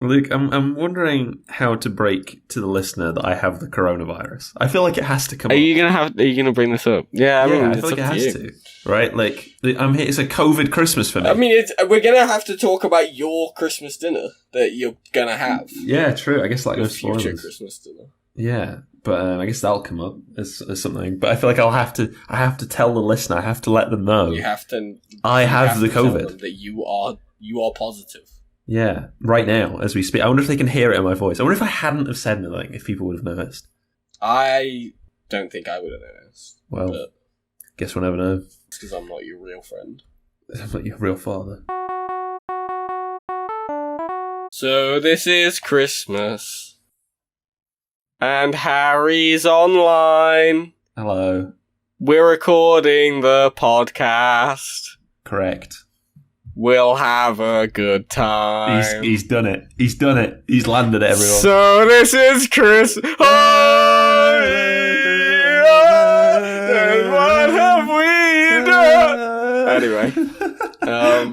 Luke, I'm wondering how to break to the listener that I have the coronavirus. I feel like it has to come Are up. you gonna bring this up? Yeah, I mean, I feel like it has to, right? Like, I'm here. It's a COVID Christmas for me. I mean, we're gonna have to talk about your Christmas dinner that you're gonna have. Yeah, true. I guess like Your no future spoilers. Christmas dinner. Yeah, but I guess that'll come up as something. But I feel like I have to tell the listener. I have to let them know. You have to. I have the to tell COVID. them that you are positive. Yeah, right now as we speak. I wonder if they can hear it in my voice. I wonder if I hadn't have said anything, if people would have noticed. I don't think I would have noticed. Well, but guess we'll never know. it's because I'm not your real friend. I'm not your real father. So this is Christmas. And Harry's online. Hello. We're recording the podcast. Correct. We'll have a good time. He's done it. He's done it. He's landed it, everyone. So this is Chris. And what have we done? Anyway.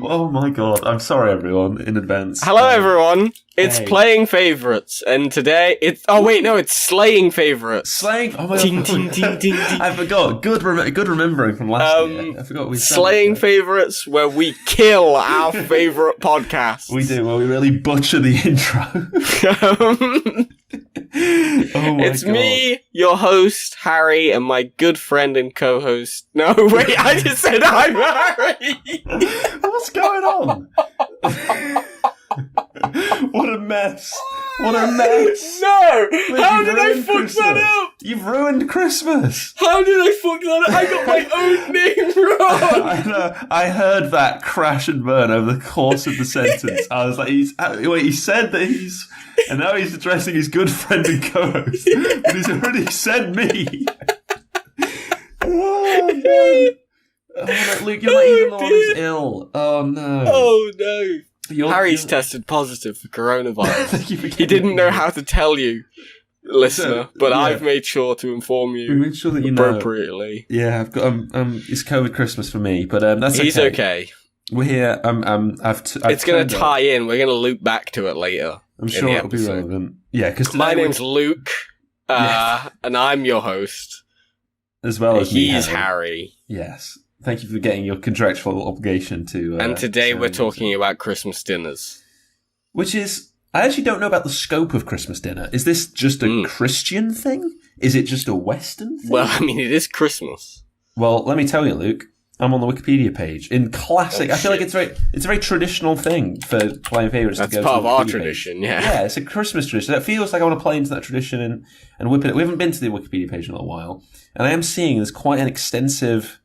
Oh my god. I'm sorry, everyone, in advance. Hello, everyone. It's Hey. Playing Favourites, and today it's... Oh, wait, no, it's Slaying Favourites. Slaying. Oh my Ting, god. ting, ting, ting, ting. I forgot. Good remembering from last year. I forgot we said Slaying that. Favourites, where we kill our favourite podcast. We do. Well, we really butcher the intro. Oh my It's god. me, your host, Harry, and my good friend and co-host... No, wait, I just said I'm Harry! What's going on? What a mess. What a mess. No! Wait, How you've did I ruined fuck Christmas. that up? You've ruined Christmas. How did I fuck that up? I got my own name wrong! I know. I heard that crash and burn over the course of the sentence. I was like, he said that he's, and now he's addressing his good friend and co-host, but he's already said me. Oh no. Oh, no, Luke, you're not even the one who's ill. Oh no. Oh no. Harry's you're- tested positive for coronavirus. Thank you for He getting didn't me. know how to tell you, listener, but Yeah. I've made sure to inform We you made sure that you know. appropriately. Yeah, I've got it's COVID Christmas for me, but that's okay. He's okay. We're here. I've It's going turned to up. tie in. We're going to loop back to it later. I'm in sure the it'll be episode. relevant. Yeah, because My name's Luke, Yes. and I'm your host. as well as me. He's Harry. Yes. Thank you for getting your contractual obligation to. And today we're sound talking into- about Christmas dinners. which is I actually don't know about the scope of Christmas dinner. Is this just a Christian thing? Is it just a Western thing? Well, I mean, it is Christmas. Well, let me tell you, Luke. I'm on the Wikipedia page. In classic, Oh, I feel like shit. it's a very traditional thing for playing favourites to That's go part to of our Wikipedia page. tradition, yeah. Yeah, it's a Christmas tradition. It feels like I want to play into that tradition and whip it. We haven't been to the Wikipedia page in a little while, and I am seeing there's quite an extensive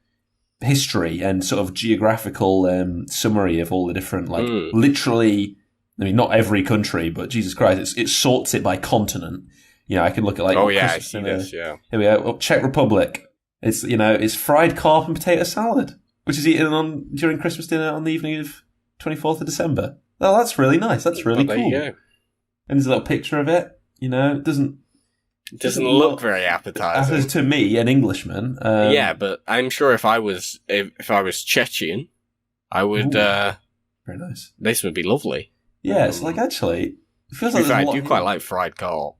history and sort of geographical summary of all the different, like, literally. I mean, not every country, but Jesus Christ, it sorts it by continent. You know, I can look at like. Oh yeah, I Christmas see dinner. this. Yeah. Here we go. Czech Republic. It's fried carp and potato salad, which is eaten during Christmas dinner on the evening of 24th of December. Oh, that's really nice. That's really Well, there cool. you go. And there's a little picture of it. You know, it doesn't Look very appetizing. as to me, an Englishman. Yeah, but I'm sure if I was Chechen, I would. Ooh. Very nice. This would be lovely. Yeah, it's like actually, it feels like In there's fact, a lot I of- do quite like fried carp.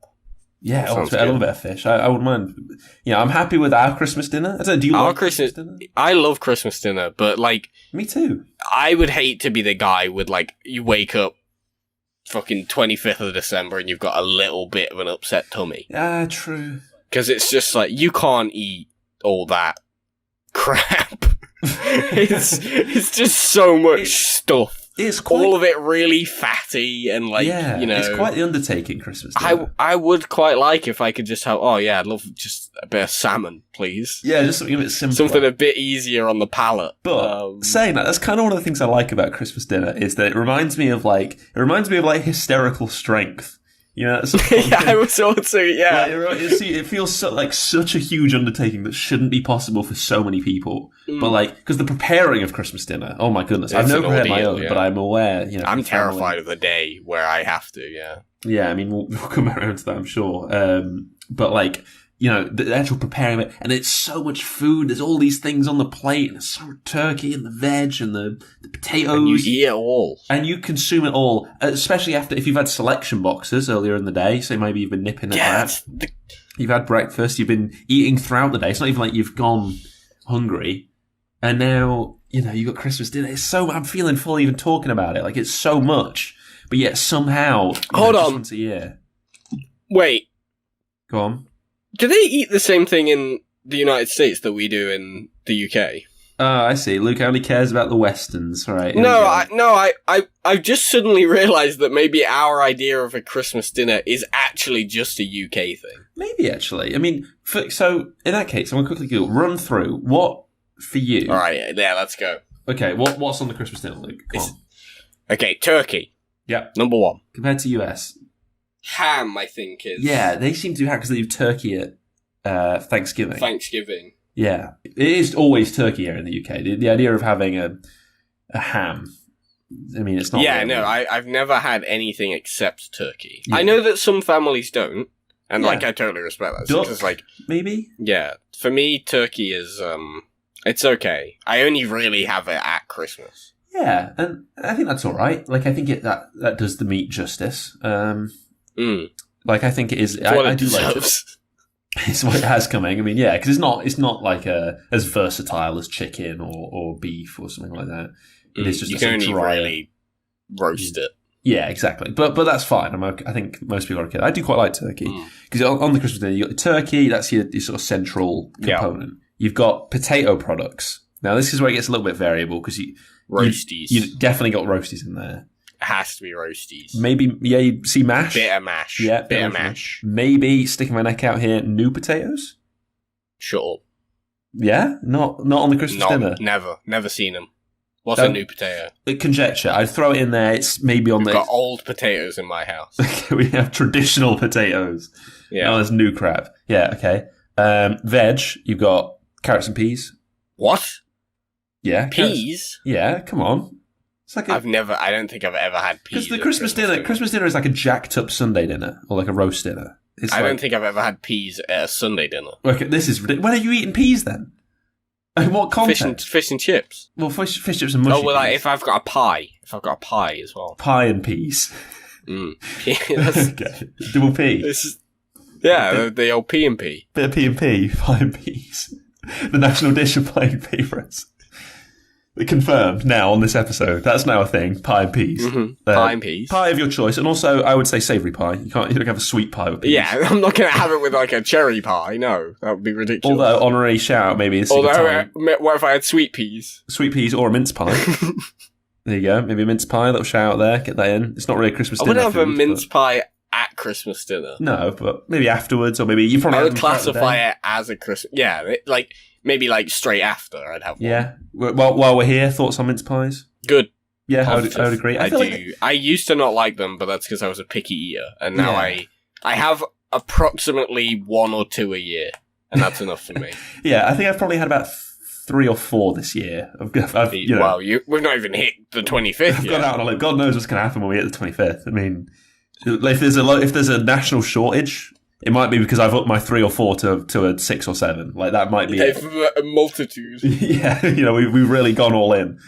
Yeah, Sounds I love a good. bit of fish. I wouldn't mind. Yeah, I'm happy with our Christmas dinner. I don't know, do you Our like Christmas dinner? I love Christmas dinner, but like, Me too. I would hate to be the guy with like, you wake up fucking 25th of December and you've got a little bit of an upset tummy. Ah, true. Because it's just like, you can't eat all that crap. it's just so much stuff. It's quite. All of it really fatty and like, yeah, you know. it's quite the undertaking. Christmas dinner. I would quite like if I could just have, oh yeah, I'd love just a bit of salmon, please. Yeah, just something a bit simpler. Something a bit easier on the palate. But saying that, that's kind of one of the things I like about Christmas dinner is that it reminds me of hysterical strength. You know, that's yeah, I was also, yeah. it feels like such a huge undertaking that shouldn't be possible for so many people. But like, because the preparing of Christmas dinner, oh my goodness, I've It's never an prepared my ordeal, own, yeah. but I'm aware. You know, I'm from family- terrified of the day where I have to, yeah. Yeah, I mean, we'll come around to that, I'm sure. But like, the actual preparing of it, and it's so much food. There's all these things on the plate, and there's so much turkey and the veg and the potatoes. And you eat it all. And you consume it all, especially if you've had selection boxes earlier in the day, so maybe you've been nipping at that. You've had breakfast, you've been eating throughout the day. It's not even like you've gone hungry. And now, you've got Christmas dinner. I'm feeling full even talking about it. Like, it's so much, but yet somehow, Hold on. just once a year. Wait. Go on. Do they eat the same thing in the United States that we do in the UK? Oh, I see. Luke only cares about the Westerns, right? I've just suddenly realised that maybe our idea of a Christmas dinner is actually just a UK thing. Maybe, actually. I mean, so in that case, I'm going to quickly run through what, for you... All right, yeah, let's go. Okay, what's on the Christmas dinner, Luke? Come on. Okay, turkey. Yeah. Number one. Compared to US... Ham, I think, is... Yeah, they seem to do ham because they do turkey at Thanksgiving. Yeah. It is always turkey here in the UK. The idea of having a ham, I mean, it's not... Yeah, no, I've never had anything except turkey. Yeah. I know that some families don't, and, I totally respect that. Duck, because, maybe? Yeah. For me, turkey is, it's okay. I only really have it at Christmas. Yeah, and I think that's all right. I think that does the meat justice. I think it is. It's what I it do deserves. It's what it has coming. I mean, yeah, because it's not like as versatile as chicken or beef or something like that. It is just you can only really roast it. Yeah, exactly. But that's fine. I think most people are okay. I do quite like turkey because on the Christmas dinner you got the turkey. That's your sort of central component. You've got potato products. Now this is where it gets a little bit variable because roasties. You definitely got roasties in there. It has to be roasties. Maybe, you see mash? Bitter mash. Yeah, bitter mash. Maybe, sticking my neck out here, new potatoes? Shut up. Yeah? Not on the Christmas dinner? Never seen them. What's a new potato? Conjecture. I'd throw it in there. It's maybe on We've got old potatoes in my house. We have traditional potatoes. Yeah. Oh, there's new crap. Yeah, okay. Veg, you've got carrots and peas. What? Yeah. Peas? Yeah, come on. It's like I don't think I've ever had peas. Because the Christmas dinner is like a jacked up Sunday dinner or like a roast dinner. I don't think I've ever had peas at a Sunday dinner. Okay, this is ridiculous. When are you eating peas then? In what context? Fish and chips. Well, fish chips and mushy. Oh, well, if I've got a pie. If I've got a pie as well. Pie and peas. Okay. Double P. The old P and P. Bit of P and P, pie and peas. The national dish of playing favourites. Confirmed now on this episode. That's now a thing. Pie and peas. Mm-hmm. Pie and peas. Pie of your choice, and also I would say savoury pie. You don't have a sweet pie with peas. Yeah, I'm not going to have it with like a cherry pie. No, that would be ridiculous. Although honorary shout out maybe. What if I had sweet peas? Sweet peas or a mince pie. There you go. Maybe a mince pie. Little shout out there. Get that in. It's not really a Christmas dinner. I wouldn't have a mince pie at Christmas dinner. No, but maybe afterwards, or maybe you probably. I would classify it as a Christmas. Yeah, maybe straight after I'd have one. Yeah. While we're here, thoughts on mince pies? Good. Yeah, I would agree. I do. I used to not like them, but that's because I was a picky eater, and now I have approximately 1 or 2 a year, and that's enough for me. Yeah, I think I've probably had about 3 or 4 this year. We've not even hit the 25th I've gone out on a limb. God knows what's going to happen when we hit the 25th. I mean, if there's a national shortage, it might be because I've upped my 3 or 4 to a 6 or 7. That might be a multitude. Yeah, we've really gone all in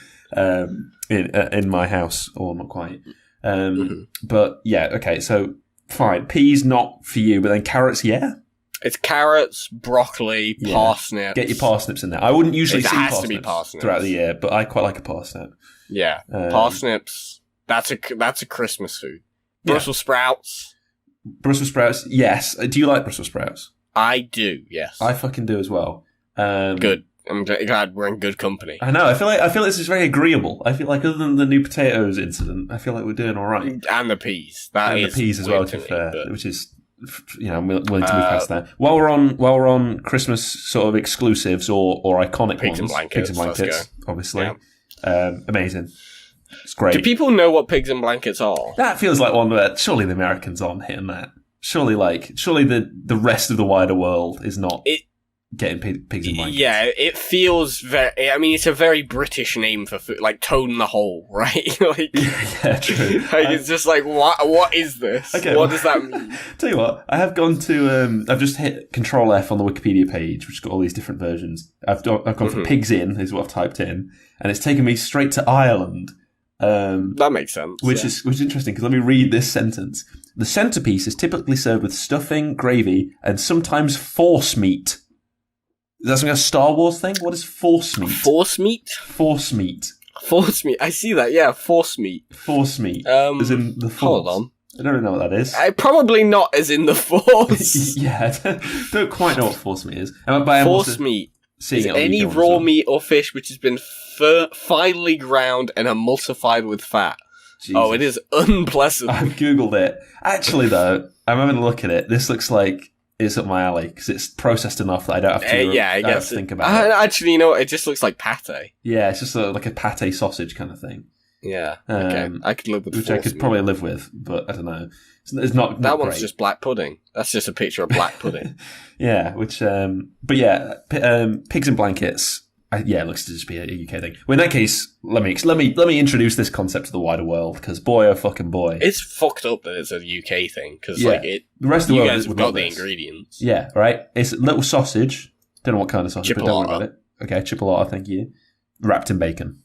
my house, or not quite. But yeah, okay. So fine, peas not for you, but then carrots, yeah. It's carrots, broccoli, parsnips. Get your parsnips in there. I wouldn't usually see parsnips throughout the year, but I quite like a parsnip. Yeah, parsnips. That's a Christmas food. Brussels sprouts. Brussels sprouts, yes. Do you like Brussels sprouts? I do, yes. I fucking do as well. Good. I'm glad we're in good company. I know. I feel this is very agreeable. I feel like other than the new potatoes incident, I feel like we're doing all right. And the peas. The peas as well, to be fair, which is, I'm willing to move past that. While we're on Christmas sort of exclusives or iconic Pigs ones, Pigs and Blankets, obviously. Yeah. Amazing. It's great. Do people know what Pigs and Blankets are? That feels like one where surely the Americans aren't hitting that. Surely the rest of the wider world is not. getting pigs in blankets. Yeah, it feels very. I mean, it's a very British name for food, like Toad in the Hole, right? Like, yeah, true. like, it's just like, what is this? Okay, what does that mean? Tell you what, I have gone to. I've just hit Control F on the Wikipedia page, which has got all these different versions. I've gone for pigs in, is what I've typed in, and it's taken me straight to Ireland. That makes sense. Which is interesting, because let me read this sentence. The centrepiece is typically served with stuffing, gravy, and sometimes force meat. Is that something a Star Wars thing? What is force meat? Force meat? Force meat. Force meat. I see that, yeah, force meat. Force meat. As in the force. Hold on. I don't really know what that is. Probably not as in the force. Yeah, I don't quite know what force meat is. Force meat is any raw meat or fish which has been finely ground and emulsified with fat. Jesus. Oh, it is unpleasant. I've Googled it. Actually, though, I'm having a look at it. This looks like it's up my alley, because it's processed enough that I don't have to, I guess think about it. Actually, you know what? It just looks like pate. Yeah, it's just like a pate sausage kind of thing. Yeah, okay. I could live with which I could probably live with, but I don't know. It's not that great. One's just black pudding. That's just a picture of black pudding. Yeah, which, but yeah, pigs in blankets. It looks to just be a UK thing. Well, in that case, let me introduce this concept to the wider world, because boy, oh fucking boy, it's fucked up that it's a UK thing, because the rest of the world, you guys have got the ingredients. Yeah, right. It's a little sausage. Don't know what kind of sausage, but don't worry about it. Okay, chipolata. Thank you. Wrapped in bacon.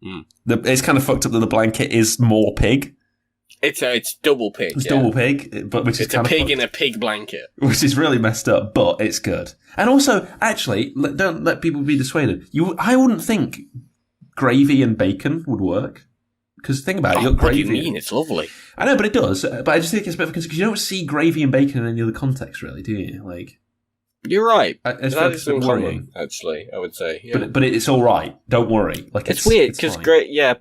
It's kind of fucked up that the blanket is more pig. It's double pig. It's double pig, but which is kind a pig in a pig blanket, which is really messed up. But it's good. And also, actually, don't let people be dissuaded. I wouldn't think gravy and bacon would work. Because think about it, you got gravy. What do you mean? It's lovely. I know, but it does. But I just think it's a bit of a concern, because you don't see gravy and bacon in any other context, really, do you? Like, you're right. That is worrying, actually. I would say, yeah. But it's all right. Don't worry. Like, it's weird because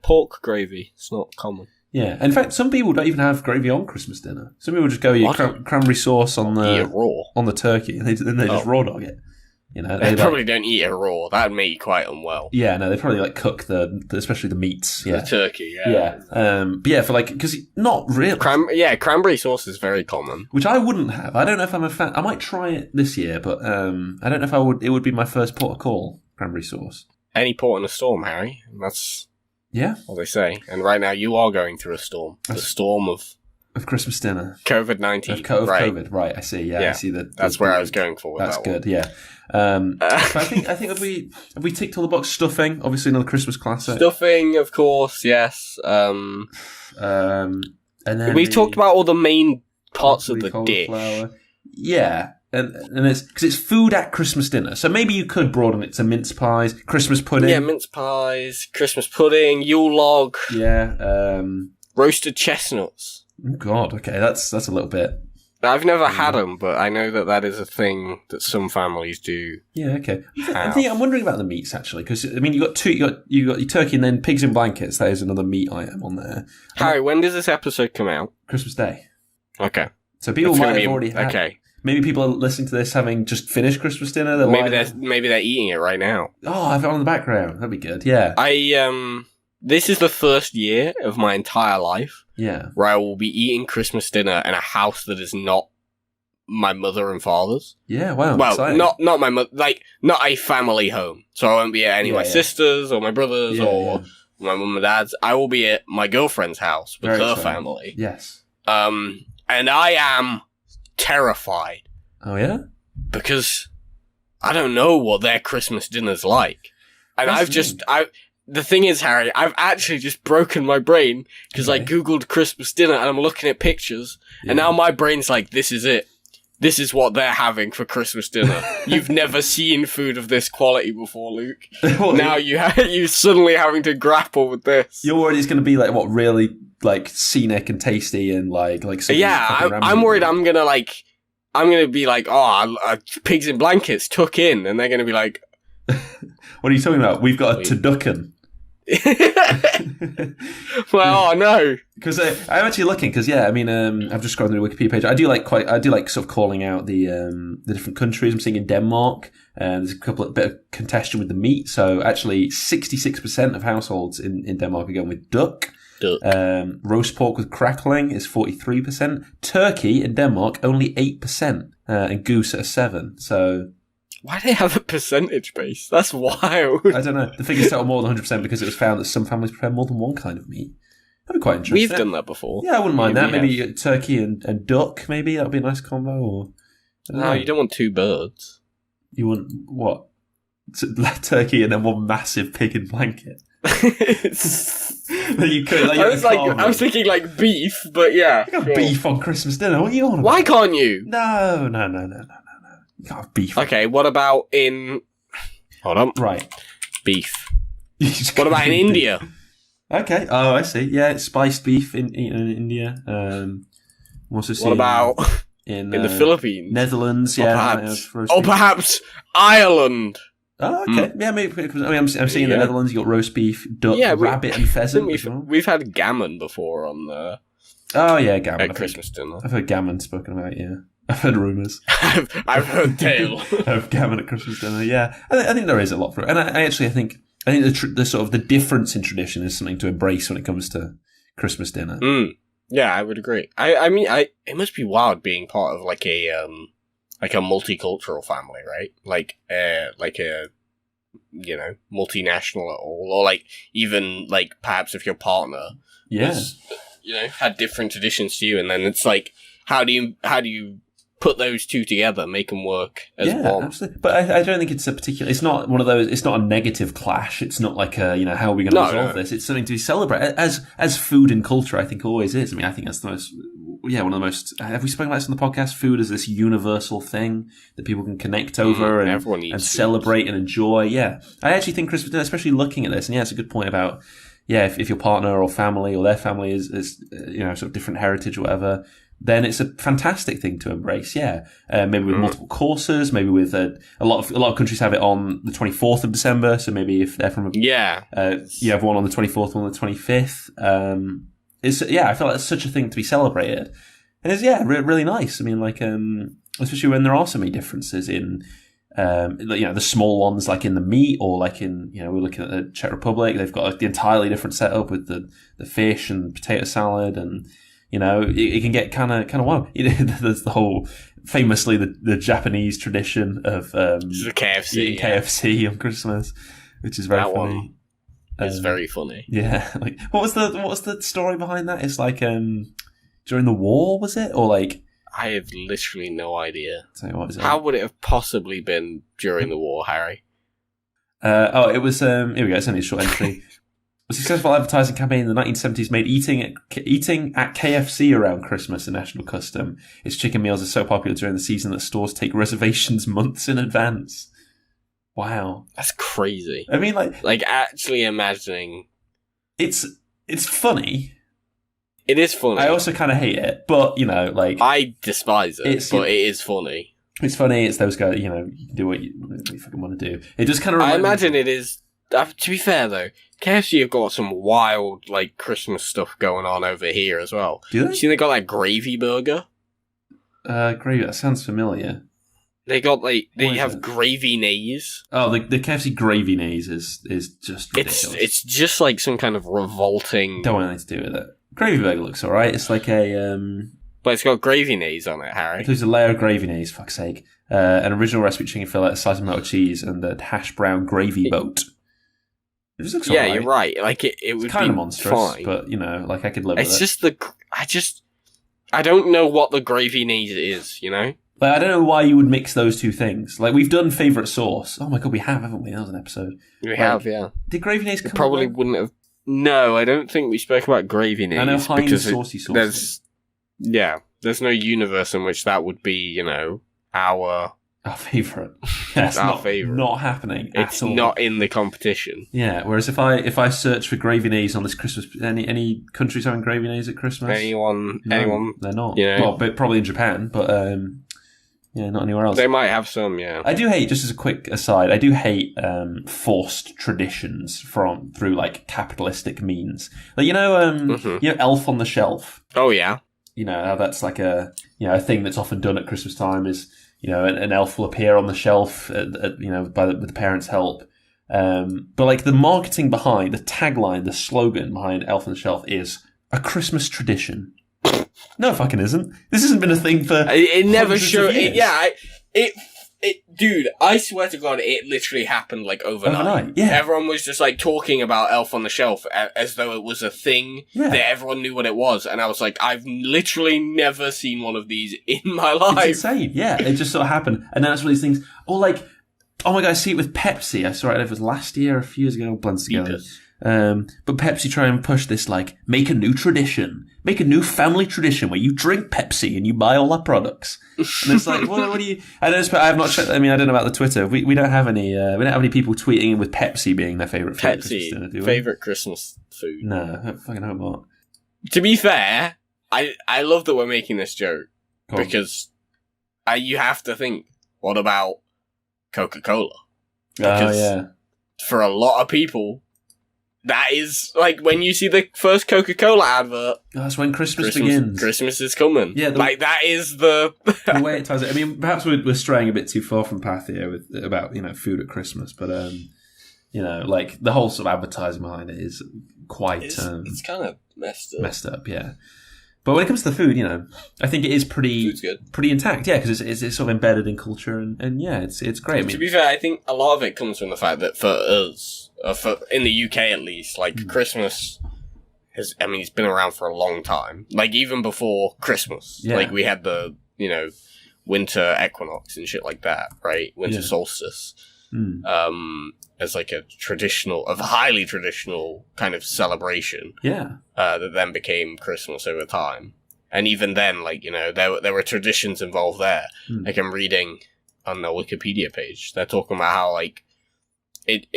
pork gravy. It's not common. Yeah, in fact, some people don't even have gravy on Christmas dinner. Some people just go cranberry sauce on the turkey, and then they just raw dog it. You know, they probably don't eat it raw. That would make you quite unwell. Yeah, no, they probably cook especially the meats. Yeah, the turkey. Yeah. But yeah, for because not really. Cranberry sauce is very common, which I wouldn't have. I don't know if I'm a fan. I might try it this year, but I don't know if I would. It would be my first port of call. Cranberry sauce. Any port in a storm, Harry. That's. Yeah, what they say. And right now you are going through a storm. The storm of Christmas dinner. COVID-19. COVID, right. I see. Yeah, I see that. That's where I was going for with that's that good, one. Yeah. I think have we ticked all the box? Stuffing, obviously another Christmas classic. Stuffing, of course, yes. And then we talked about all the main parts of the dish. Yeah. And it's because it's food at Christmas dinner, so maybe you could broaden it to mince pies, Christmas pudding. Yeah, mince pies, Christmas pudding, Yule log. Yeah, roasted chestnuts. Oh God, okay, that's a little bit. I've never had them, but I know that is a thing that some families do. Yeah, okay. I'm wondering about the meats actually, because I mean you got your turkey and then pigs in blankets. That is another meat item on there. Harry, when does this episode come out? Christmas Day. Okay, so people might have already had. Okay. Maybe people are listening to this having just finished Christmas dinner. Maybe they're eating it right now. Oh, I have it on the background. That'd be good. Yeah. This is the first year of my entire life. Yeah. Where I will be eating Christmas dinner in a house that is not my mother and father's. Yeah. Wow. Well, exciting. not my mother, not a family home. So I won't be at any of my sisters or my brothers or my mum and dad's. I will be at my girlfriend's house with her family. Yes. And I am terrified. Oh yeah? Because I don't know what their Christmas dinner's like. And the thing is, Harry, I've actually just broken my brain because I Googled Christmas dinner and I'm looking at pictures and now my brain's like, this is it. This is what they're having for Christmas dinner. You've never seen food of this quality before, Luke. Now you suddenly having to grapple with this. You're worried it's going to be really scenic and tasty and like. I'm worried I'm gonna be like, pigs in blankets tuck in, and they're gonna be like, what are you talking about? We've got a turducken. Well, no, because I'm actually looking. Because I've just scrolled through the Wikipedia page. I do like sort of calling out the different countries. I'm seeing in Denmark, there's a bit of contention with the meat. So actually, 66% of households in Denmark are going with duck. Roast pork with crackling is 43%. Turkey in Denmark only 8%, and goose at 7%. So Why do they have a percentage base? That's wild. I don't know. The figure's set on more than 100% because it was found that some families prepare more than one kind of meat. That'd be quite interesting. We've done that before. Yeah, I wouldn't mind that. Maybe turkey and duck, maybe. That would be a nice combo. Or no, you don't want two birds. You want, what? Turkey and then one massive pig in blanket. You could, I was thinking like beef, but yeah. You got beef on Christmas dinner. What are you on about? Why can't you? No. You can't have beef. Okay, what about in... Hold on. Right. Beef. What about in India? Okay. Oh, I see. Yeah, it's spiced beef in India. What about in the Philippines? Netherlands, perhaps Ireland. Oh, okay. Yeah, maybe. I'm seeing in the Netherlands you got roast beef, duck, rabbit, and pheasant. We've had gammon before on the. Oh yeah, gammon at Christmas dinner. I've heard gammon spoken about. Yeah, I've heard rumours. I've heard tale of gammon at Christmas dinner. Yeah, I think there is a lot for it, and I think the sort of the difference in tradition is something to embrace when it comes to Christmas dinner. Yeah, I would agree. I mean, it must be wild being part of like a multicultural family, right? Like a multinational at all, or like even like perhaps if your partner was, had different traditions to you, and then it's like how do you put those two together, make them work as one? Yeah, absolutely. But I don't think it's a particular. It's not one of those. It's not a negative clash. It's not like how are we going to resolve this? It's something to be celebrated as food and culture. I think always is. I mean, I think that's the most. Yeah, one of the most. Have we spoken about this on the podcast? Food is this universal thing that people can connect over and celebrate and enjoy. Yeah, I actually think Christmas dinner, especially looking at this, and it's a good point about if your partner or family or their family is sort of different heritage or whatever, then it's a fantastic thing to embrace. Yeah, maybe with multiple courses, maybe with a lot of countries have it on the 24th of December. So maybe if they're from you have one on the 24th, one on the 25th. I feel like it's such a thing to be celebrated, and it's really nice. I mean, like especially when there are so many differences in the small ones, like in the meat, or like in we're looking at the Czech Republic. They've got the entirely different setup with the fish and potato salad, and it can get kind of wild. There's the whole famously the Japanese tradition of the KFC, eating KFC on Christmas, which is very funny. It's very funny. Yeah, like what was the story behind that? It's like during the war, was it, or like? I have literally no idea. What is it? How would it have possibly been during the war, Harry? It was. Here we go. It's only a short entry. A successful advertising campaign in the 1970s made eating at KFC around Christmas a national custom. Its chicken meals are so popular during the season that stores take reservations months in advance. Wow, that's crazy. I mean, like actually imagining. It's funny. It is funny. I also kind of hate it, but I despise it. But it is funny. It's funny. It's those guys. You can do what you fucking want to do. It just kind of. I imagine it is. To be fair though, KFC have got some wild Christmas stuff going on over here as well. Do they? You see, they got that gravy burger. Gravy. That sounds familiar. They got they have gravy nays. Oh, the KFC gravy nays is just ridiculous. It's just like some kind of revolting. Don't want anything to do with it. Gravy burger looks alright. It's like a but it's got gravy nays on it, Harry. Includes a layer of gravy nays. Fuck's sake. An original recipe chicken fillet, a slice of melted cheese, and the hash brown gravy boat. It just looks alright. You're right. Like it would kind be of monstrous, fine. But I could live with it. It's just I don't know what the gravy nays is. I don't know why you would mix those two things. Like, we've done favourite sauce. Oh my god, we have, haven't we? That was an episode. We have, yeah. Did gravy nays come probably wouldn't have. No, I don't think we spoke about gravy nays. I know Heinz saucy sauce. There's no universe in which that would be, our favourite. That's our favourite. Not happening. It's at all. not in the competition. Yeah. Whereas if I search for gravy nays on this Christmas, any countries having gravy nays at Christmas? Anyone? They're not. Well, but probably in Japan, but not anywhere else. They might have some. Yeah. I do hate. Just as a quick aside, I do hate forced traditions through capitalistic means. Like Elf on the Shelf. Oh yeah. How that's like a thing that's often done at Christmas time is. An elf will appear on the shelf, with the parents' help. But the marketing behind, the tagline, the slogan behind Elf on the Shelf is a Christmas tradition. No, it fucking isn't. This hasn't been a thing for. It never showed. It Dude, I swear to God, it literally happened like overnight. Yeah. Everyone was just like talking about Elf on the Shelf as though it was a thing that everyone knew what it was. And I was like, I've literally never seen one of these in my life. It's insane. Yeah, it just sort of happened. And then it's one of these things, or like, oh my God, I see it with Pepsi. I saw it last year, a few years ago, blends together. But Pepsi try and push this, like, make a new tradition. Make a new family tradition where you drink Pepsi and you buy all our products. And it's like, what do you... I have not checked... I mean, I don't know about the Twitter. We don't have any people tweeting in with Pepsi being their favourite food. Pepsi, favourite Christmas food. No, I fucking hope not. To be fair, I love that we're making this joke. Because you have to think, what about Coca-Cola? Because for a lot of people... That is, like, when you see the first Coca-Cola advert... That's when Christmas begins. Christmas is coming. Yeah, that is the... the way it ties it. I mean, perhaps we're straying a bit too far from path here about, food at Christmas, but, like, the whole sort of advertising behind it is quite... It's kind of messed up. Yeah. But when it comes to the food, I think it is pretty intact, yeah, because it's sort of embedded in culture, and yeah, it's great. I mean, to be fair, I think a lot of it comes from the fact that for us, in the UK at least, like Christmas it's been around for a long time. Like even before Christmas, like we had the winter equinox and shit like that, right? Winter solstice, as like a highly traditional kind of celebration. Yeah. That then became Christmas over time. And even then, like, there were traditions involved there. Like I'm reading on the Wikipedia page, they're talking about how like it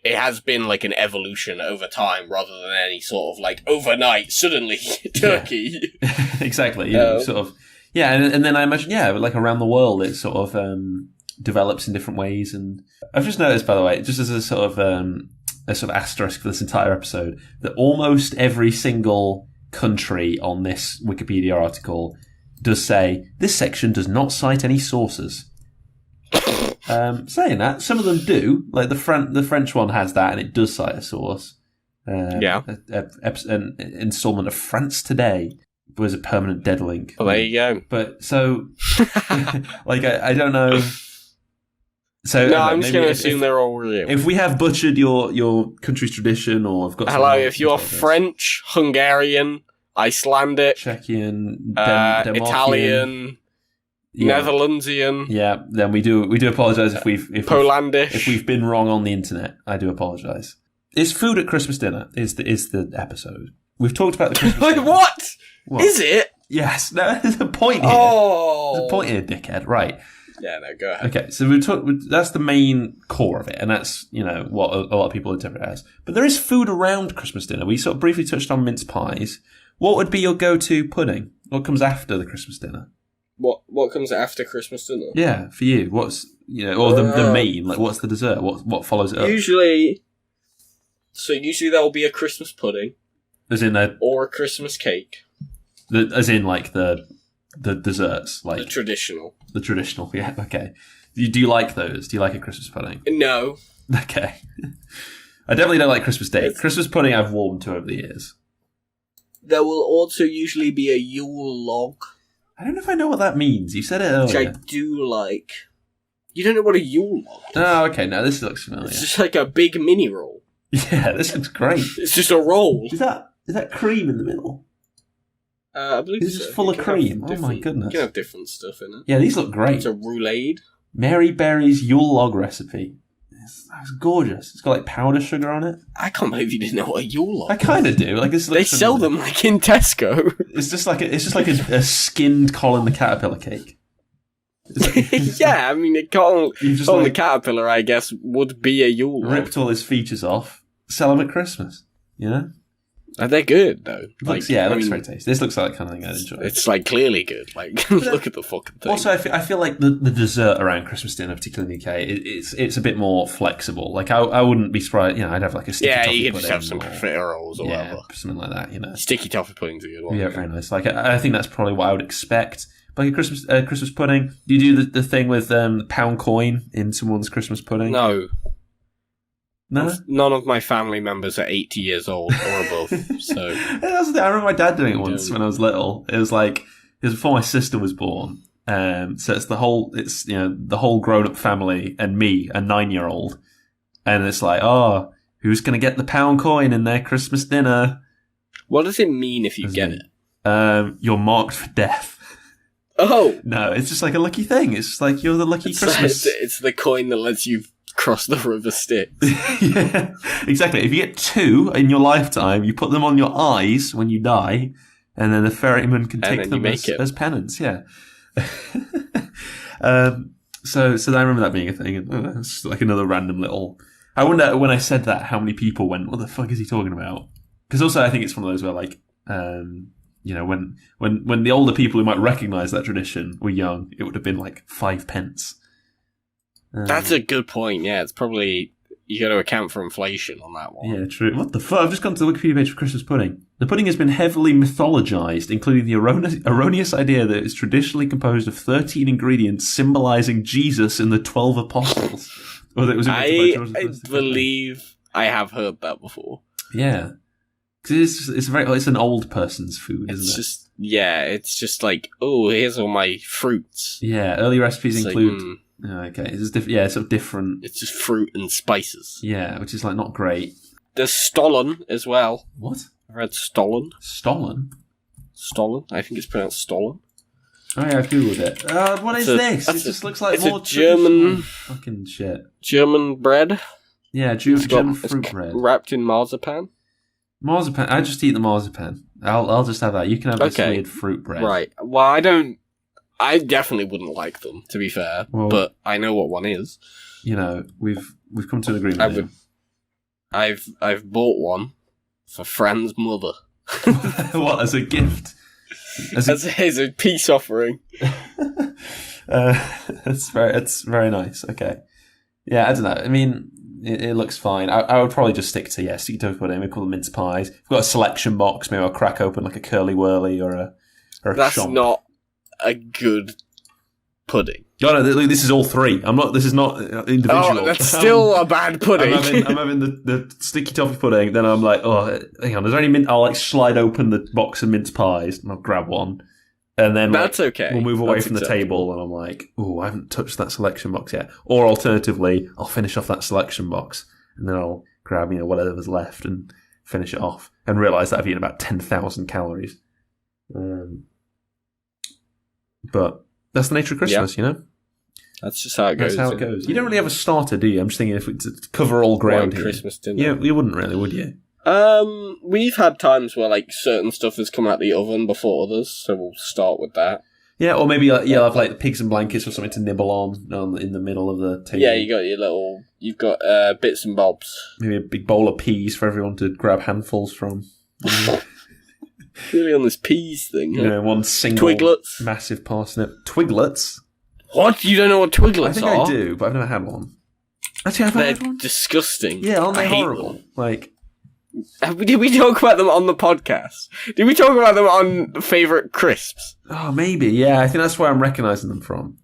has been like an evolution over time rather than any sort of like overnight suddenly turkey. Yeah. Exactly. Sort of. Yeah, and then I imagine like around the world it sort of develops in different ways. And I've just noticed, by the way, just as a sort of asterisk for this entire episode, that almost every single country on this Wikipedia article does say this section does not cite any sources. Saying that, some of them do. Like the French one has that, and it does cite a source. An installment of France Today was a permanent dead link. Well, there you go. But so, like, I don't know. So no, I'm just going to assume they're all real. If we have butchered your country's tradition, or I've got if you're French, Hungarian, Icelandic, Czechian, Italian, Netherlandsian, then we do apologise if Polandish, if we've been wrong on the internet. I do apologise. Is food at Christmas dinner is the episode. We've talked about the Christmas. Wait, what? Is it? Yes. No, there's a point here. There's a point here, dickhead. Right. Yeah, no, go ahead. Okay, so that's the main core of it, and that's, what a lot of people interpret it as. But there is food around Christmas dinner. We sort of briefly touched on mince pies. What would be your go-to pudding? What comes after the Christmas dinner? What comes after Christmas dinner? Yeah, for you. What's, or the main, like what's the dessert? What follows it up? Usually there will be a Christmas pudding. As in or a Christmas cake. As in, like, the desserts, like the traditional, yeah, okay. Do you like those? Do you like a Christmas pudding? No. Okay. I definitely don't like Christmas Day. Christmas pudding I've warmed to over the years. There will also usually be a Yule log. I don't know if I know what that means. You said it earlier. Which I do like. You don't know what a Yule log is? Oh, okay, no, this looks familiar. It's just like a big mini roll. Yeah, this looks great. It's just a roll. Is that cream in the middle? I believe it's just full of cream. Oh my goodness! You can have different stuff in it. Yeah, these look great. It's a roulade. Mary Berry's Yule log recipe. That's gorgeous. It's got like powder sugar on it. I can't believe you didn't know what a Yule log. I kind of do. Like this. They sell them like in Tesco. It's just like a skinned Colin the Caterpillar cake. Yeah, I mean, Colin the Caterpillar, I guess, would be a Yule log. Ripped all his features off. Sell them at Christmas. Are they good though? It looks very tasty. This looks like the kind of thing I'd enjoy. It's like clearly good. Like look at the fucking thing. Also, I feel like the dessert around Christmas dinner, particularly in the UK, it's a bit more flexible. Like I wouldn't be surprised. I'd have like a sticky toffee you pudding. could just have some profiteroles or whatever, something like that. Sticky toffee pudding's a good one. Yeah, very nice. Like I think that's probably what I would expect. Like a Christmas pudding. Do you do the thing with the pound coin in someone's Christmas pudding? No. No? None of my family members are 80 years old or above, so... I remember my dad doing it once when I was little. It was before my sister was born, So it's the whole grown up family and me, a 9-year-old, and it's like, oh, who's gonna get the pound coin in their Christmas dinner? What does it mean if you get it? You're marked for death. Oh no, it's just like a lucky thing. It's just like you're the lucky Christmas. It's the coin that lets you cross the river Styx. Yeah, exactly. If you get 2 in your lifetime, you put them on your eyes when you die, and then the ferryman can take them as penance. Yeah. So I remember that being a thing, and it's like another random little. I wonder when I said that how many people went, "What the fuck is he talking about?" Because also I think it's one of those where like. When the older people who might recognise that tradition were young, it would have been like 5 pence. That's a good point. Yeah, it's probably you got to account for inflation on that one. Yeah, true. What the fuck? I've just gone to the Wikipedia page for Christmas pudding. The pudding has been heavily mythologised, including the erroneous idea that it's traditionally composed of 13 ingredients symbolising Jesus and the 12 apostles. Or that it was I believe I have heard that before. Yeah. It's an old person's food, isn't it? It's just like, oh, here's all my fruits. Yeah, early recipes include. Okay, it's sort of different. It's just fruit and spices. Yeah, which is like not great. There's Stollen as well. What? I read Stollen. Stollen? Stollen. I think it's pronounced Stollen. Oh yeah, I've googled it. What is this? It just looks like more German fucking shit. German bread. Yeah, German fruit bread wrapped in marzipan. Marzipan. I just eat the marzipan. I'll just have that. You can have this weird fruit bread. Right. Well, I definitely wouldn't like them, to be fair. Well, but I know what one is. We've come to an agreement. I've bought one for Fran's mother. What, as a gift? As a peace offering. It's very nice. Okay. Yeah, I don't know. I mean, it looks fine. I would probably just stick to sticky tofu pudding. Maybe a couple of mince pies. If we've got a selection box, maybe I'll crack open like a curly whirly or a That's chomp. Not a good pudding. No, this is all 3. This is not individual. Oh, that's still a bad pudding. I'm having the sticky toffee pudding. Then I'm like, oh, hang on. Is there any mint? I'll like slide open the box of mince pies and I'll grab one. And then that's okay. We'll move away from the table, and I'm like, oh, I haven't touched that selection box yet. Or alternatively, I'll finish off that selection box, and then I'll grab whatever's left and finish it off, and realise that I've eaten about 10,000 calories. But that's the nature of Christmas, That's just how it goes. That's how it goes. You don't really have a starter, do you? I'm just thinking if we to cover all ground here. Christmas dinner. Yeah, you wouldn't really, would you? We've had times where like certain stuff has come out the oven before others, so we'll start with that. Yeah, or maybe you'll have like pigs and blankets or something to nibble on in the middle of the table. Yeah, you've got bits and bobs. Maybe a big bowl of peas for everyone to grab handfuls from. Really on this peas thing. Huh? One single Twiglets, massive parsnip. Twiglets? What? You don't know what twiglets are? I think I do, but I've never had one. Actually, I've had one. They're disgusting. Yeah, aren't they horrible? Them. Like. Did we talk about them on the podcast? Did we talk about them on Favourite Crisps? Oh, maybe, yeah. I think that's where I'm recognising them from.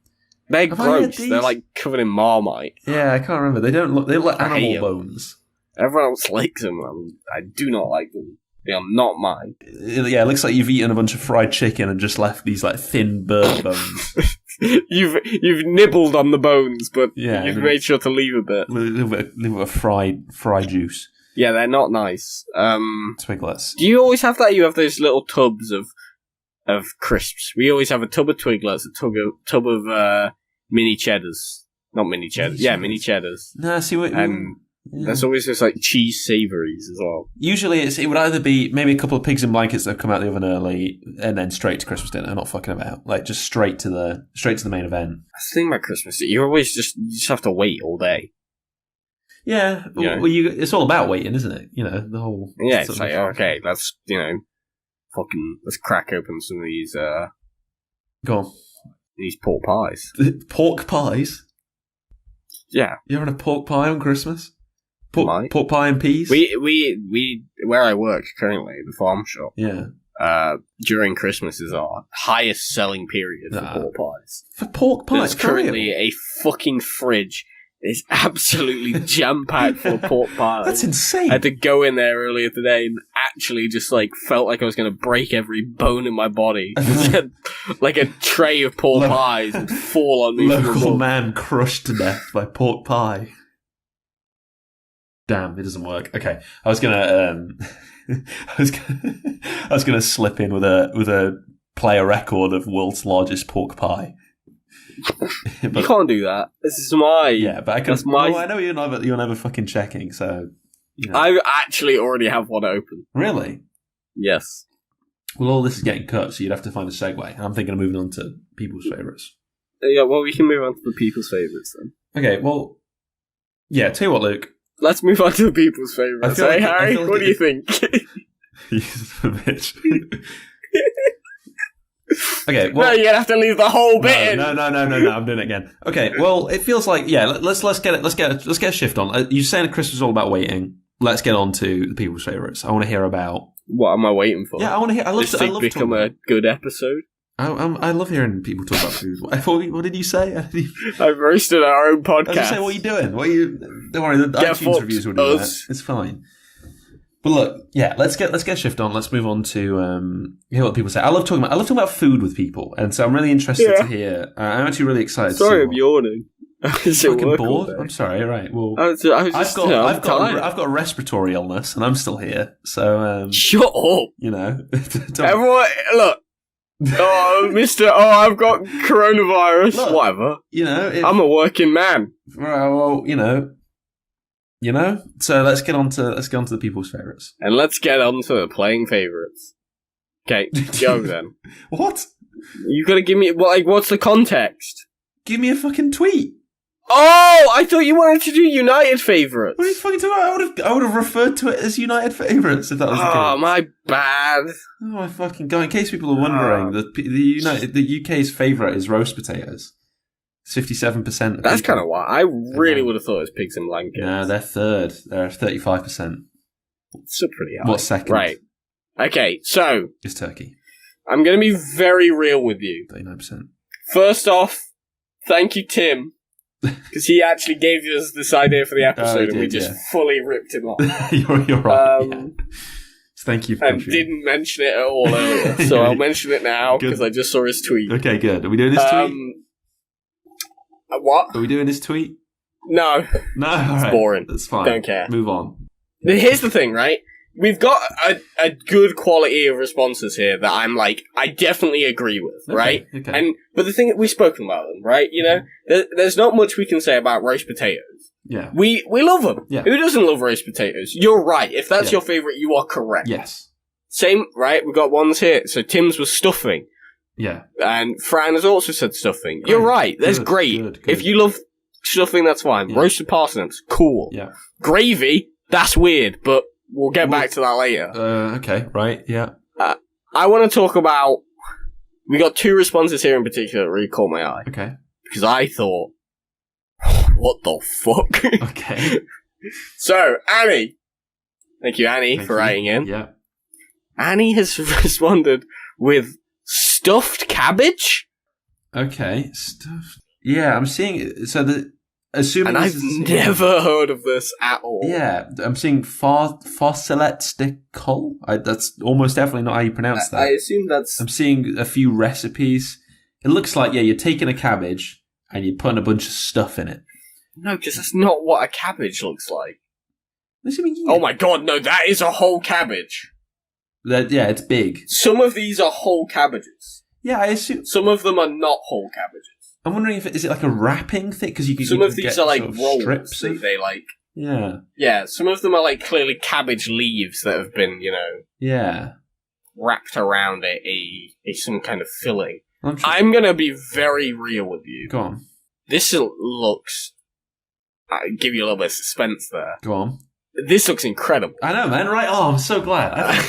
They're gross. They're like covered in Marmite. Yeah, I can't remember. They look like animal bones. Everyone else likes them. I do not like them. They are not mine. Yeah, it looks like you've eaten a bunch of fried chicken and just left these like thin bird bones. You've nibbled on the bones, but you've made sure to leave a bit. Leave a fried juice. Yeah, they're not nice. Twiglets. Do you always have that? You have those little tubs of crisps. We always have a tub of Twiglets, a tub of mini cheddars. Not mini cheddars. Yeah, mini cheddars. No, see what... There's always just like cheese savouries as well. Usually it would either be maybe a couple of pigs in blankets that have come out of the oven early and then straight to Christmas dinner. I'm not fucking about. Like just straight to the main event. That's the thing about Christmas. You just have to wait all day. Yeah, well, it's all about waiting, isn't it? The whole... Yeah, it's like, okay, let's, let's crack open some of these, Go on. These pork pies. Pork pies? Yeah. You having a pork pie on Christmas? Pork pie and peas? We where I work currently, the farm shop. Yeah. During Christmas is our highest selling period for pork pies. For pork pies? There's currently a fucking fridge It's absolutely jam-packed full of pork pies. That's insane. I had to go in there earlier today and actually just felt like I was going to break every bone in my body. Like a tray of pork pies and fall on me. Local man crushed to death by pork pie. Damn, it doesn't work. Okay, I was gonna slip in with a play a record of world's largest pork pie. But, you can't do that. This is my... Yeah, but I can... Well, I know you're never fucking checking, so... I actually already have one open. Really? Yes. Well, all this is getting cut, so you'd have to find a segue. I'm thinking of moving on to people's favourites. Yeah, well, we can move on to the people's favourites, then. Okay, well... Yeah, tell you what, Luke. Let's move on to the people's favourites. Hey, Harry, what do you think? You son of a bitch. Okay, well, no, you're gonna have to leave the whole bit in. No, I'm doing it again. Okay, well, it feels like let's get a shift on. You're saying Christmas is all about waiting. Let's get on to the people's favourites. I want to hear about what am I waiting for? Yeah, I want to hear. I love this to become a good episode. I love hearing people talk about food. What did you say? I've roasted our own podcast. I was say, what are you doing? Don't worry, the iTunes reviews will do that. It's fine. But look, yeah, let's get a shift on. Let's move on to hear what people say. I love talking about food with people, and so I'm really interested to hear. I'm actually really excited. Sorry, I'm yawning. I'm fucking bored. I'm sorry. Right. Well, I've got a respiratory illness, and I'm still here. So shut up. Everyone, look. Oh, Mister. Oh, I've got coronavirus. Look, whatever. I'm a working man. Well, So let's get on to the people's favourites, and let's get on to the playing favourites. Okay, go then. What? You got to give me what's the context? Give me a fucking tweet. Oh, I thought you wanted to do United favourites. What are you fucking talking about? I would have referred to it as United favourites if that was the case. Oh, my bad. Oh my fucking god! In case people are wondering, the UK's favourite is roast potatoes. It's 57%. That's kind of why I really would have thought it was pigs and blankets. No, they're third. They're 35%. It's still pretty high. What's second? Right. Okay, so it's turkey. I'm going to be very real with you. 39%. First off, thank you, Tim. Because he actually gave us this idea for the episode, and we just fully ripped him off. You're right. Yeah. Thank you. And didn't mention it at all earlier, so I'll mention it now because I just saw his tweet. Okay, good. Are we doing his tweet? What? Are we doing his tweet? No. No, all right. It's boring. That's fine. Don't care. Move on. Here's the thing, right? We've got a good quality of responses here that I'm I definitely agree with, right? Okay. But the thing that we've spoken about them, right? There's not much we can say about roast potatoes. Yeah. We love them. Yeah. Who doesn't love roast potatoes? You're right. If that's your favourite, you are correct. Yes. Same, right? We've got ones here. So Tim's was stuffing. Yeah. And Fran has also said stuffing. Great. You're right. That's great. Good. If you love stuffing, that's fine. Yeah. Roasted parsnips, cool. Yeah. Gravy, that's weird, but we'll get back to that later. Okay, right, yeah. I want to talk about... We got two responses here in particular that really caught my eye. Okay. Because I thought, what the fuck? Okay. So, Annie. Thank you, Annie, for writing in. Yeah. Annie has responded with stuffed cabbage? Okay, stuffed... Yeah, I'm seeing... So assuming and I've never heard of this at all. Yeah, I'm seeing farcelette de col. That's almost definitely not how you pronounce that. I assume that's... I'm seeing a few recipes. It looks like, you're taking a cabbage and you're putting a bunch of stuff in it. No, because that's not what a cabbage looks like. Yeah. Oh my god, no, that is a whole cabbage. Yeah, it's big. Some of these are whole cabbages. Yeah, I assume... Some of them are not whole cabbages. I'm wondering is it like a wrapping thing? Because some of these are rolls. Strips that they Yeah. Yeah, some of them are clearly cabbage leaves that have been, Yeah. wrapped around some kind of filling. I'm gonna be very real with you. Go on. This looks... I'll give you a little bit of suspense there. Go on. This looks incredible. I know, man, right? Oh, I'm so glad.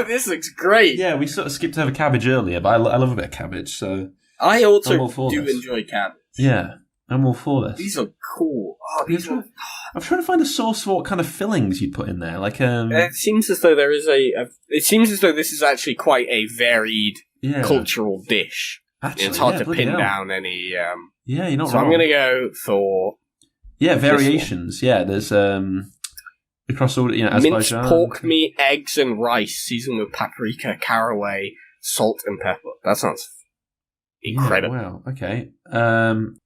This looks great. Yeah, we sort of skipped over cabbage earlier, but I love a bit of cabbage, so... I also do enjoy cabbage. Yeah, I'm all for this. These are cool. I'm trying to find a source for what kind of fillings you'd put in there. It seems as though there is it seems as though this is actually quite a varied cultural dish. Actually, it's hard to pin down any... yeah, you're not wrong. So I'm going to go for Yeah, variations. Yeah, there's across all, minced Azerbaijan. pork meat, eggs, and rice, seasoned with paprika, caraway, salt, and pepper. That sounds incredible. Yeah, wow. Okay. I'm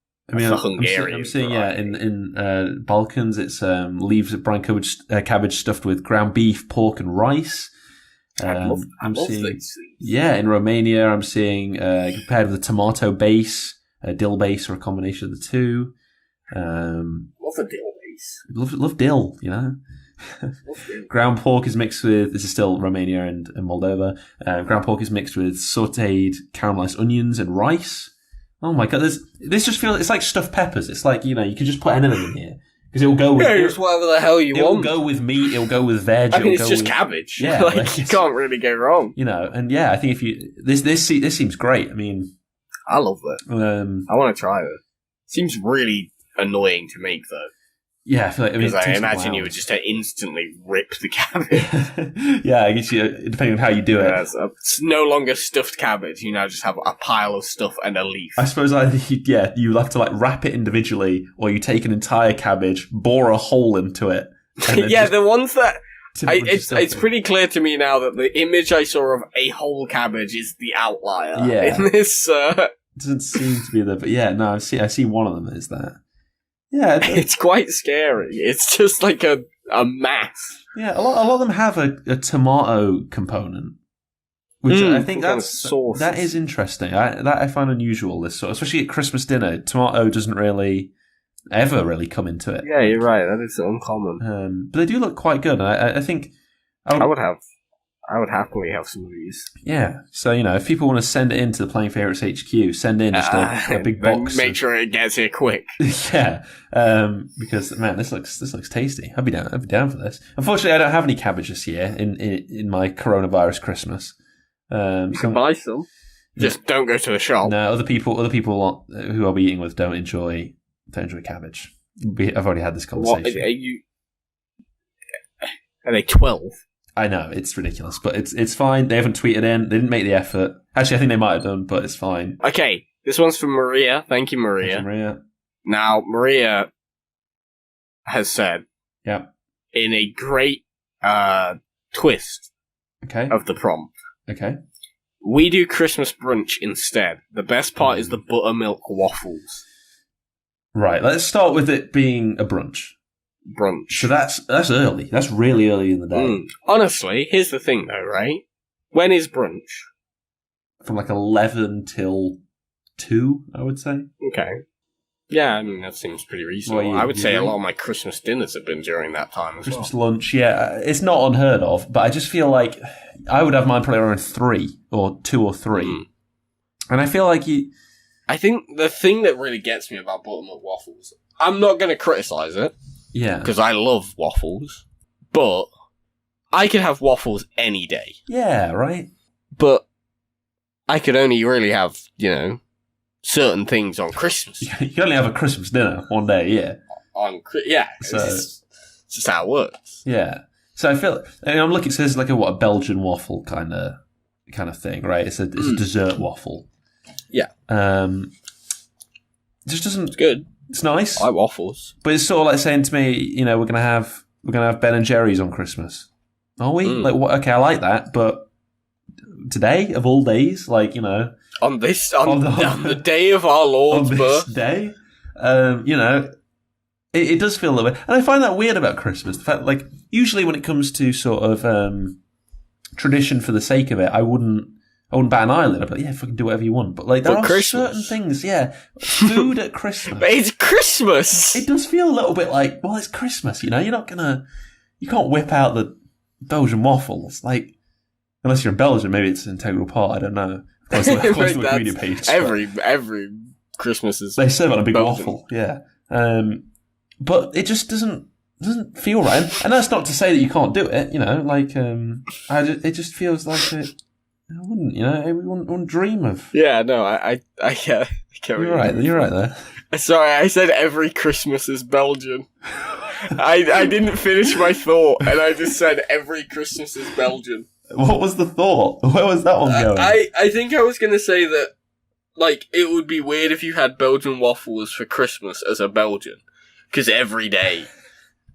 seeing in Balkans, it's leaves of brown cabbage stuffed with ground beef, pork, and rice. I love these. Yeah, in Romania, I'm seeing compared with a tomato base, a dill base, or a combination of the two. Love a dill base. Love dill, Ground pork is mixed with, this is still Romania and Moldova, ground pork is mixed with sauteed caramelized onions and rice. Oh my god, this just feels, it's like stuffed peppers. It's like, you can just put anything in here. Because it will go with... Yeah, just whatever the hell you want. It will go with meat, it will go with veg. It's just cabbage. Yeah. You can't really go wrong. And yeah, I think if you... This seems great. I love it. I want to try it. Seems really annoying to make, though. Yeah, I feel like... Because I imagine you would just instantly rip the cabbage. Yeah, I guess depending on how you do it. So it's no longer stuffed cabbage. You now just have a pile of stuff and a leaf. I suppose you have to wrap it individually, or you take an entire cabbage, bore a hole into it. Yeah, the ones that... It's pretty clear to me now that the image I saw of a whole cabbage is the outlier in this. It doesn't seem to be but yeah, no, I see one of them is that. Yeah, it's quite scary. It's just like a mass. Yeah, a lot of them have a tomato component, which I think that is interesting. I find unusual. This sort, especially at Christmas dinner, tomato doesn't ever really come into it. Yeah, you're right. That is uncommon. But they do look quite good. I think I would happily have some of these. Yeah. So, if people want to send it into the Playing Favourites HQ, send in just a big box. Make sure it gets here quick. Yeah. Because, man, this looks tasty. I'd be down for this. Unfortunately, I don't have any cabbage this year in my coronavirus Christmas. You can buy some. Just don't go to the shop. No, other people who I'll be eating with don't enjoy cabbage. I've already had this conversation. Are they 12? I know, it's ridiculous, but it's fine. They haven't tweeted in. They didn't make the effort. Actually, I think they might have done, but it's fine. Okay, this one's from Maria. Thank you, Maria. Now, Maria has said, in a great twist of the prompt, we do Christmas brunch instead. The best part is the buttermilk waffles. Right, let's start with it being a brunch. So that's early. That's really early in the day. Honestly, here's the thing though, right? When is brunch? From 11 till 2, I would say. Okay. Yeah, that seems pretty reasonable. I would say a lot of my Christmas dinners have been during that time as Christmas lunch, yeah. It's not unheard of, but I just feel like I would have mine probably around 3 or 2 or 3. And I feel like I think the thing that really gets me about buttermilk waffles, I'm not going to criticize it. Yeah. Because I love waffles. But I could have waffles any day. Yeah, right? But I could only really have, certain things on Christmas. You can only have a Christmas dinner one day, yeah. So, it's just how it works. Yeah. So I feel, I'm looking, so this is a Belgian waffle kind of thing, right? It's a dessert waffle. Yeah. It just doesn't... It's good. It's nice. I like waffles. But it's sort of like saying to me, we're gonna have Ben and Jerry's on Christmas. Are we? Okay, I like that, but today of all days, on the day of our Lord's birth, day, it does feel a little bit, and I find that weird about Christmas. The fact, usually when it comes to sort of tradition for the sake of it, I wouldn't bat an eyelid. I'd be like, yeah, fucking do whatever you want. But there are certain things, yeah. Food at Christmas. But it's Christmas! It does feel a little bit it's Christmas, you're not gonna... You can't whip out the Belgian waffles. Unless you're in Belgium, maybe it's an integral part, I don't know. Of course, the Wikipedia page. Every Christmas is... They serve on a big Belgian. waffle, yeah. But it just doesn't feel right. And that's not to say that you can't do it, it just feels like it... I wouldn't, we wouldn't dream of. Yeah, no, I can't. You're right there. Sorry, I said every Christmas is Belgian. I didn't finish my thought, and I just said every Christmas is Belgian. What was the thought? Where was that one going? I think I was going to say that, it would be weird if you had Belgian waffles for Christmas as a Belgian. Because every day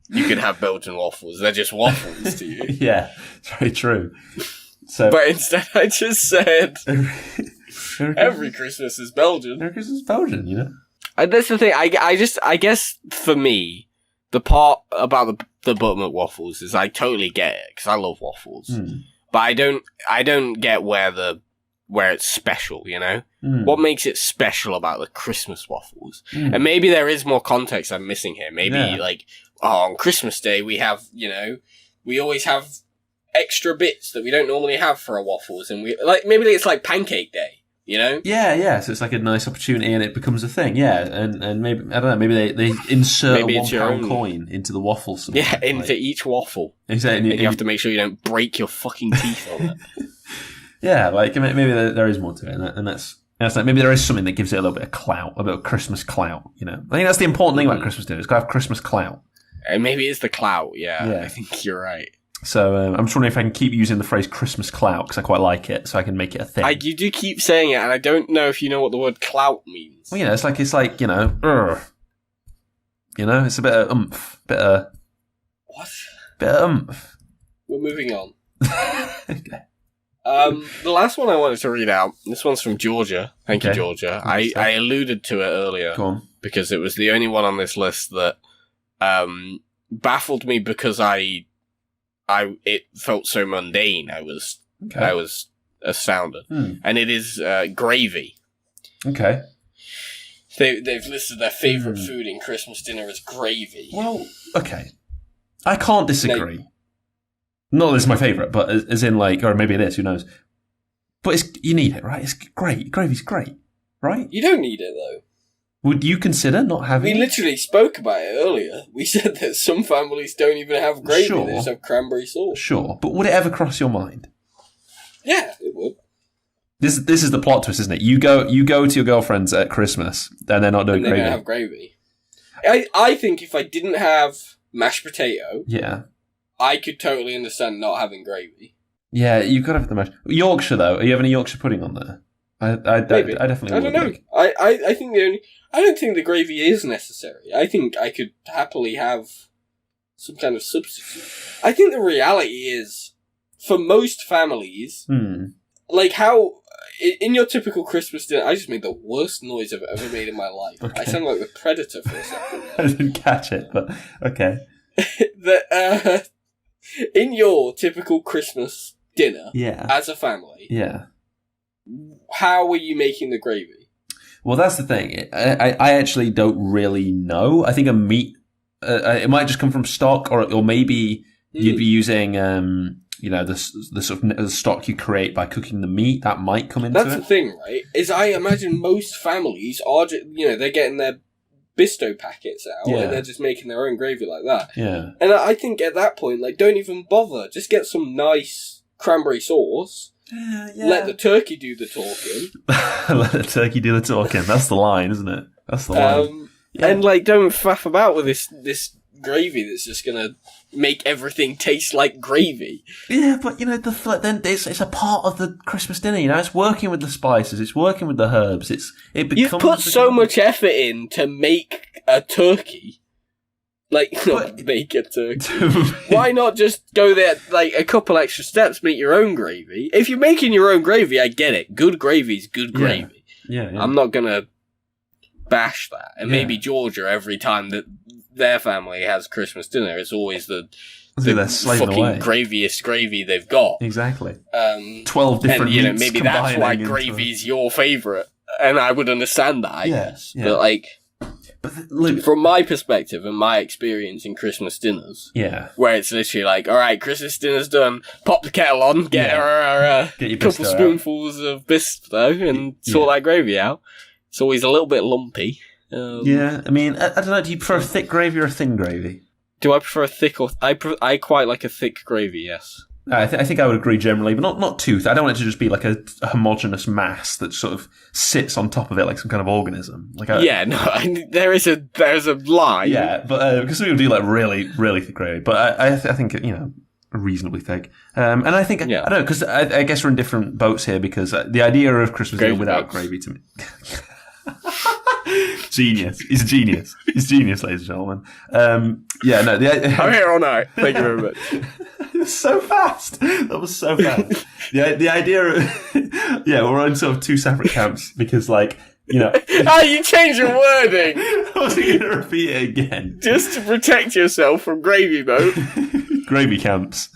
you could have Belgian waffles. They're just waffles to you. Yeah, it's very true. So, but instead I just said every Christmas is Belgian. Every Christmas is Belgian, you know? And that's the thing. I guess for me, the part about the buttermilk waffles is I totally get it because I love waffles, but I don't get where it's special. You know, what makes it special about the Christmas waffles? And maybe there is more context I'm missing here. Maybe on Christmas Day we have, we always have extra bits that we don't normally have for our waffles, and maybe it's like Pancake Day. You know? Yeah. So it's like a nice opportunity, and it becomes a thing. Yeah, and maybe I don't know. Maybe they insert a £1 coin into the the waffle. Yeah, into each waffle. Exactly. And you have to make sure you don't break your fucking teeth on it. Yeah, like maybe there is more to it, and that's like maybe there is something that gives it a little bit of clout, a bit of Christmas clout. You know, I think that's the important thing about Christmas dinner. It's got to have Christmas clout. And maybe it's the clout. Yeah, I think you're right. So I'm just wondering if I can keep using the phrase Christmas clout because I quite like it, so I can make it a thing. You do keep saying it, and I don't know if you know what the word clout means. Well, it's like it's a bit of oomph, What? Bit of oomph. We're moving on. Okay. The last one I wanted to read out. This one's from Georgia. Thank you, Georgia. I alluded to it earlier. Go on. Because it was the only one on this list that baffled me because it felt so mundane. I was astounded. And it is gravy. Okay. They've listed their favourite food in Christmas dinner as gravy. Well, okay. I can't disagree. Not that it's my favourite, but as in like, or maybe it is, who knows. But you need it, right? It's great. Gravy's great, right? You don't need it, though. Would you consider not having We literally spoke about it earlier. We said that some families don't even have gravy, they just have cranberry sauce. Sure, but would it ever cross your mind? Yeah, it would. This is the plot twist, isn't it? You go to your girlfriend's at Christmas, and they're not doing gravy. They don't have gravy. I think if I didn't have mashed potato, I could totally understand not having gravy. Yeah, you've got to have the mashed. Yorkshire, though. Are you having a Yorkshire pudding on there? I definitely I don't know. I think I don't think the gravy is necessary. I think I could happily have some kind of substitute. I think the reality is, for most families, like how, in your typical Christmas dinner, I just made the worst noise I've ever made in my life. Okay. I sound like the Predator for a second. I didn't catch it, but okay. In your typical Christmas dinner, as a family, how are you making the gravy? Well, that's the thing. I actually don't really know. I think a meat, it might just come from stock, or maybe you'd be using, the sort of stock you create by cooking the meat. That might come into it. That's the thing, right? Is I imagine most families are, they're getting their Bisto packets out and they're just making their own gravy like that. Yeah. And I think at that point, like, don't even bother. Just get some nice cranberry sauce. Let the turkey do the talking. Let the turkey do the talking. That's the line, isn't it? That's the line. And like, don't faff about with this gravy that's just gonna make everything taste like gravy. Yeah, but then it's a part of the Christmas dinner. It's working with the spices. It's working with the herbs. It becomes. You've put so much effort in to make a turkey. Like, not make a turkey. Why not just go there, like, a couple extra steps, make your own gravy? If you're making your own gravy, I get it. Good gravy's good gravy. Yeah. I'm not gonna bash that. And maybe Georgia, every time that their family has Christmas dinner, it's always the fucking graviest gravy they've got. Exactly. 12 different meats maybe that's why gravy's your favourite. And I would understand that, I guess. Yeah. But, like... Look, from my perspective and my experience in Christmas dinners, where it's literally like, all right, Christmas dinner's done, pop the kettle on, get a couple spoonfuls of Bisto and sort that gravy out. It's always a little bit lumpy. I mean, I don't know, do you prefer a thick gravy or a thin gravy? Do I prefer a thick or... I quite like a thick gravy, yes. I think I would agree generally, but not too thick. I don't want it to just be like a homogenous mass that sort of sits on top of it like some kind of organism. There's a line. Yeah, but because some people do like really, really thick gravy, but I think reasonably thick. And I think I don't know, because I guess we're in different boats here, because the idea of Christmas dinner without gravy to me. Genius. He's a genius. He's genius, ladies and gentlemen. Yeah, no. I'm here all night. Thank you very much. It was so fast. That was so fast. The idea of... yeah, we're on sort of two separate camps because, like, you know... you changed your wording! I wasn't going to repeat it again. Just to protect yourself from gravy boat. Gravy camps.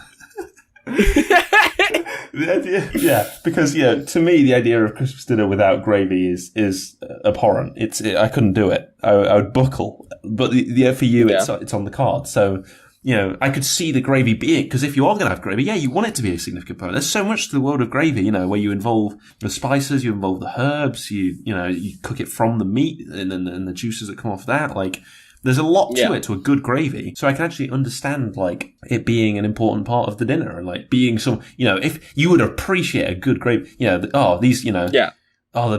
The idea, yeah, because to me the idea of Christmas dinner without gravy is abhorrent. I couldn't do it. I would buckle. But for you, it's on the card. So I could see the gravy being, because if you are going to have gravy, you want it to be a significant part. There's so much to the world of gravy, where you involve the spices, you involve the herbs, you cook it from the meat and the juices that come off that, like. There's a lot to it, to a good gravy. So I can actually understand, like, it being an important part of the dinner and, like, being some, if you would appreciate a good gravy, the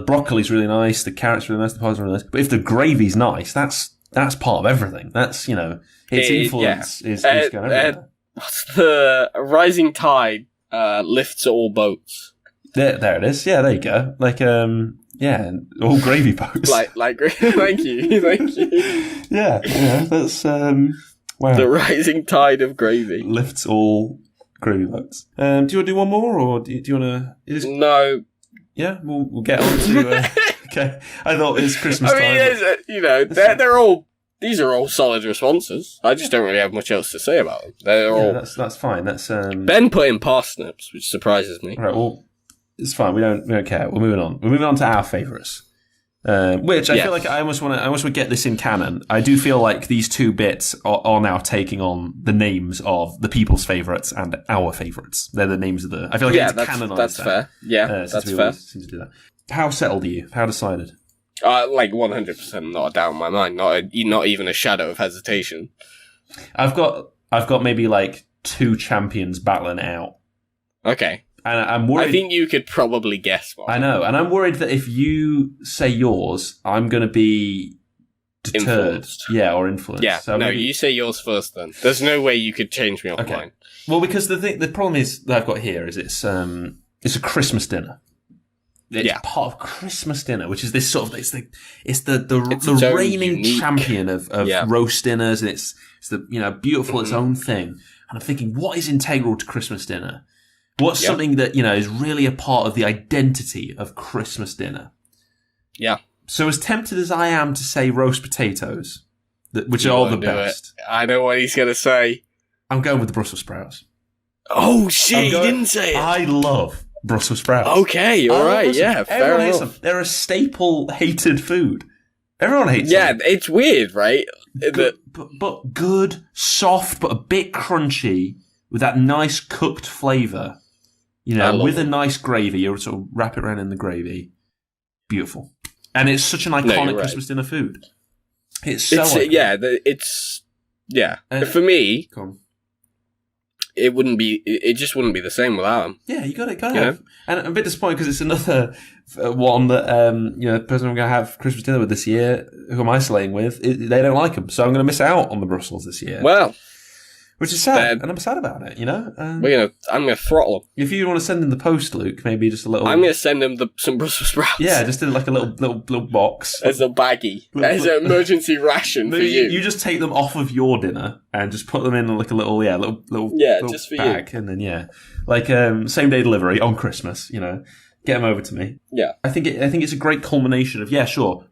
broccoli's really nice, the carrot's really nice, the pies are really nice. But if the gravy's nice, that's part of everything. That's, its influence is going everywhere. What's the rising tide lifts all boats? There it is. Yeah, there you go. Like, all gravy boats. Thank you. Yeah, that's wow. The rising tide of gravy lifts all gravy boats. Do you want to do one more, or do you want to? No. Yeah, we'll get on to. Okay, I thought it's Christmas time. They're all. These are all solid responses. I just don't really have much else to say about them. They're all. That's fine. That's Ben put in parsnips, which surprises me. All right. Well. It's fine. We don't care. We're moving on. We're moving on to our favourites, which I feel like I almost want to get this in canon. I do feel like these two bits are now taking on the names of the people's favourites and our favourites. They're the names of the. I feel like it's canonised. That's fair. Yeah, that's fair. Seem to do that. How settled are you? How decided? Like 100%, not a doubt in my mind. Not even a shadow of hesitation. I've got maybe like two champions battling it out. Okay. And I'm worried. I think you could probably guess one. I know, and I'm worried that if you say yours, I'm going to be deterred. Influenced. Yeah, or influenced. Yeah, so you say yours first then. There's no way you could change me off mine. Well, because the problem is that I've got here is it's a Christmas dinner. It's part of Christmas dinner, which is this sort of it's the reigning unique champion of roast dinners, and it's the beautiful its own thing. And I'm thinking, what is integral to Christmas dinner? What's something that, is really a part of the identity of Christmas dinner? Yeah. So as tempted as I am to say roast potatoes, which are the best. I know what he's going to say. I'm going with the Brussels sprouts. Oh, shit, he didn't say it. I love Brussels sprouts. Okay, all right, fair enough. They're a staple hated food. Everyone hates them. Yeah, it's weird, right? But good, soft, but a bit crunchy, with that nice cooked flavour. With a nice gravy, you sort of wrap it around in the gravy. Beautiful. And it's such an iconic Christmas dinner food. It's so iconic. For me, it just wouldn't be the same without them. Yeah, you got it. And I'm a bit disappointed because it's another one that, the person I'm going to have Christmas dinner with this year, who I'm isolating with, they don't like them. So I'm going to miss out on the Brussels this year. Well... Which is sad, and I'm sad about it, I'm going to throttle him. If you want to send him the post, Luke, maybe just a little... I'm going to send him some Brussels sprouts. Yeah, just in like a little box. As a baggie. As an emergency ration for you. You just take them off of your dinner and just put them in like a little just for bag. You. And then, like same day delivery on Christmas, get them over to me. Yeah. I think it's a great culmination of,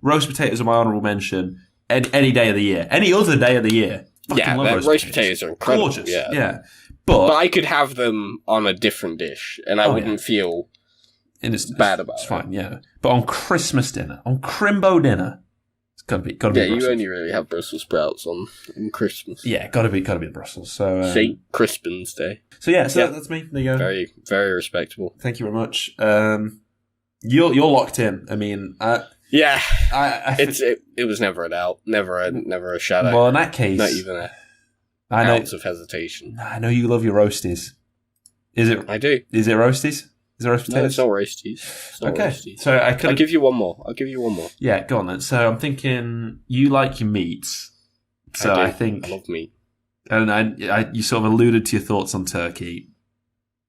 roast potatoes are my honourable mention any day of the year. Any other day of the year. Roast potatoes are incredible. Gorgeous. Yeah. But I could have them on a different dish, and I wouldn't feel bad about it. It's fine, yeah. But on Christmas dinner, on Crimbo dinner, it's gotta be. Yeah, you only really have Brussels sprouts on Christmas. Yeah, gotta be the Brussels. So St. Crispin's Day. So that's me. There you go. Very, very respectable. Thank you very much. You're locked in. I mean, yeah, it was never a doubt, never a shadow. Well, in that case, not even an ounce of hesitation. I know you love your roasties. Is it? I do. Is it roasties? Is it roast potatoes? No, it's not roasties. Roasties. So I'll give you one more. Yeah, go on then. So I'm thinking you like your meats. So I think I love meat. And you sort of alluded to your thoughts on turkey.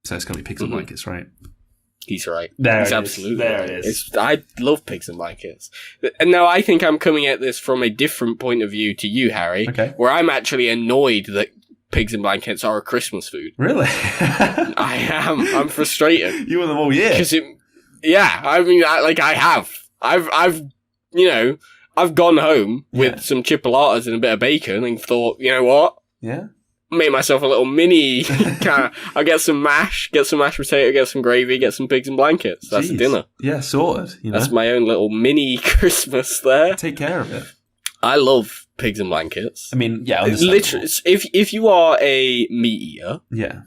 So it's going to be pigs and blankets, right? He's right. There He's it absolutely is. There right. it is. I love pigs and blankets. And now I think I'm coming at this from a different point of view to you, Harry. Okay. Where I'm actually annoyed that pigs and blankets are a Christmas food. Really? I am. I'm frustrated. You were them all year. Because I have. I've gone home with some chipolatas and a bit of bacon and thought, you know what? Yeah. Made myself a little mini I'll get some mashed potato, get some gravy, get some pigs and blankets. That's Jeez. dinner. Yeah, sorted. That's my own little mini Christmas there. Take care of it. I love pigs and blankets. I mean, yeah, literally, if you are a meat eater, yeah,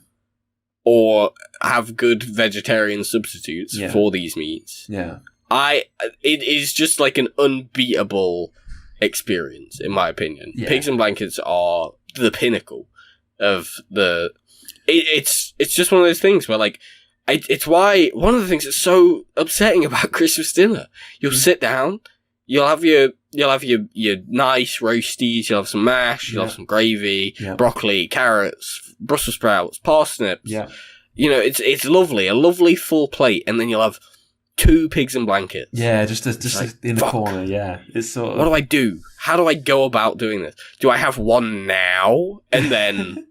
or have good vegetarian substitutes for these meats, yeah, it is just like an unbeatable experience, in my opinion. Yeah. Pigs and blankets are the pinnacle of the. It's just one of those things where like. It's why one of the things that's so upsetting about Christmas dinner. You'll sit down, you'll have your nice roasties, you'll have some mash, you'll have some gravy, broccoli, carrots, Brussels sprouts, parsnips. Yeah. You know, it's lovely, a lovely full plate, and then you'll have 2 pigs and blankets. Yeah, just like, in the corner. Yeah, it's sort of. What do I do? How do I go about doing this? Do I have one now and then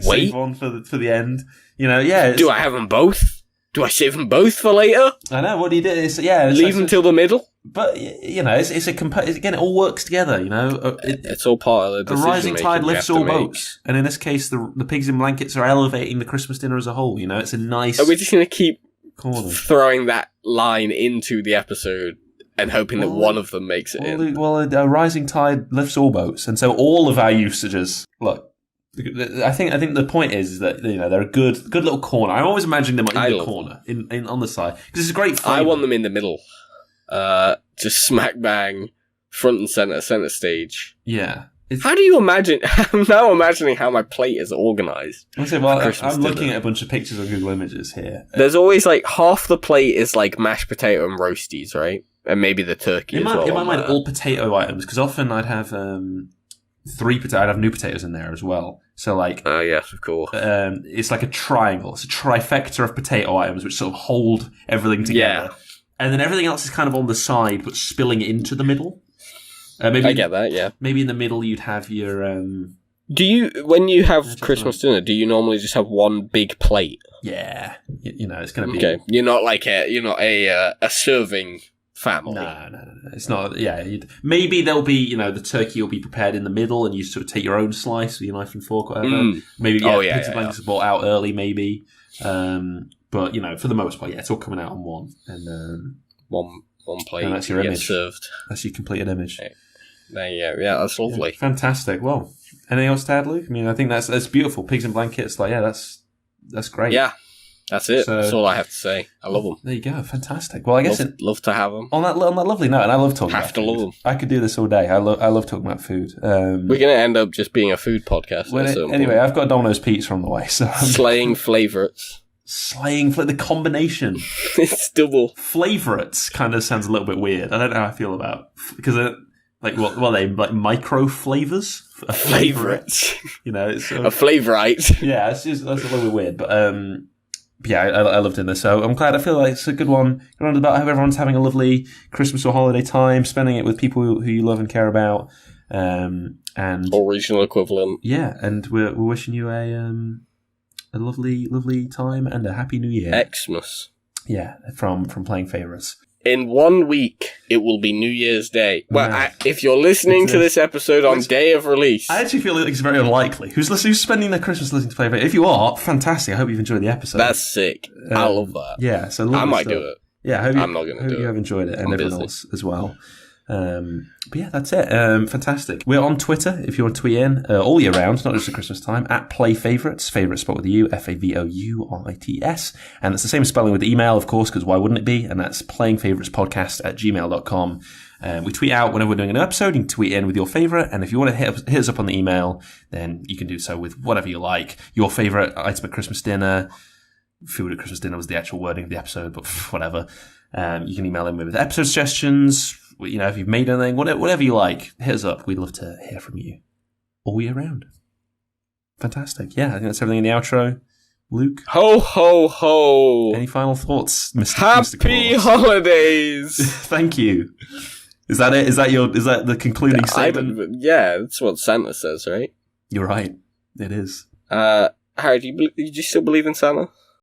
wait? Save one for the end. You know, yeah. Do I have them both? Do I save them both for later? I know. What do you do? Leave them till the middle. But you know, again, it all works together. You know, it's all part of the decision. A rising tide lifts all boats, and in this case, the pigs in blankets are elevating the Christmas dinner as a whole. You know, it's a nice. Are we just going to keep corner. Throwing that line into the episode and hoping that one of them makes it in? Well, a rising tide lifts all boats, and so all of our usages. Look. I think the point is that they're a good little corner. I always imagine them in the corner, in on the side, because it's a great flavor. I want them in the middle, just smack bang, front and center stage. Yeah. How do you imagine? I'm now imagining how my plate is organised. I'm looking at a bunch of pictures on Google Images here. There's always like half the plate is like mashed potato and roasties, right? And maybe the turkey. In my mind, all potato items, because often I'd have 3 potatoes. I'd have new potatoes in there as well. So like, yes, of course. It's like a triangle. It's a trifecta of potato items which sort of hold everything together. Yeah. And then everything else is kind of on the side, but spilling into the middle. Maybe I get that. Yeah. Maybe in the middle you'd have your. Do you, when you have Christmas dinner, do you normally just have one big plate? Yeah. It's going to be okay. You're not a serving family. No. It's not. Yeah, maybe there'll be the turkey will be prepared in the middle, and you sort of take your own slice with your knife and fork, or whatever. Maybe pigs and blankets are bought out early, maybe. But for the most part, it's all coming out on one, and one plate. And that's your image. Served. That's your completed image. There you go. Yeah, that's lovely. Yeah, fantastic. Well, anything else to add, Luke? I mean, I think that's beautiful. Pigs and blankets. That's great. Yeah. That's it. That's all I have to say. I love them. There you go. Fantastic. Well, I guess love to have them. On that lovely note, and I love talking. Have to love them. I could do this all day. I love talking about food. We're gonna end up just being a food podcast. Anyway, I've got Domino's pizza on the way, so slaying favourites. The combination. It's double. Favourites kind of sounds a little bit weird. I don't know how I feel about because they like micro flavors. Favourites. It's a flavorite. Yeah, that's a little bit weird, but yeah, I loved doing this, so I'm glad. I feel like it's a good one. About how everyone's having a lovely Christmas or holiday time, spending it with people who you love and care about, and or regional equivalent. Yeah, and we're wishing you a lovely time and a happy New Year. Xmas. Yeah, from Playing Favourites. In 1 week, it will be New Year's Day. Well, if you're listening to this episode on day of release... I actually feel like it's very unlikely. Who's spending their Christmas listening to Play Favourites? If you are, fantastic. I hope you've enjoyed the episode. That's sick. I love that. Yeah, so I might do it. Yeah, I'm not going to do it. Hope you have enjoyed it, and everyone else as well. But yeah, that's it. Fantastic. We're on Twitter if you want to tweet in all year round, not just at Christmas time, at Play Favourites, favourite spot with a U, FAVOURITS. And it's the same spelling with the email, of course, because why wouldn't it be? And that's playingfavouritespodcast@gmail.com. We tweet out whenever we're doing an episode. You can tweet in with your favourite, and if you want to hit us up on the email, then you can do so with whatever you like. Your favourite item at Christmas dinner. Food at Christmas dinner was the actual wording of the episode, but whatever. You can email in with episode suggestions. If you've made anything, whatever you like, hit us up. We'd love to hear from you all year round. Fantastic. Yeah, I think that's everything in the outro. Luke? Ho, ho, ho. Any final thoughts, Mr. Happy Claus? holidays. Thank you. Is that it? Is that the concluding statement? Yeah, that's what Santa says, right? You're right. It is. Harry, do you still believe in Santa?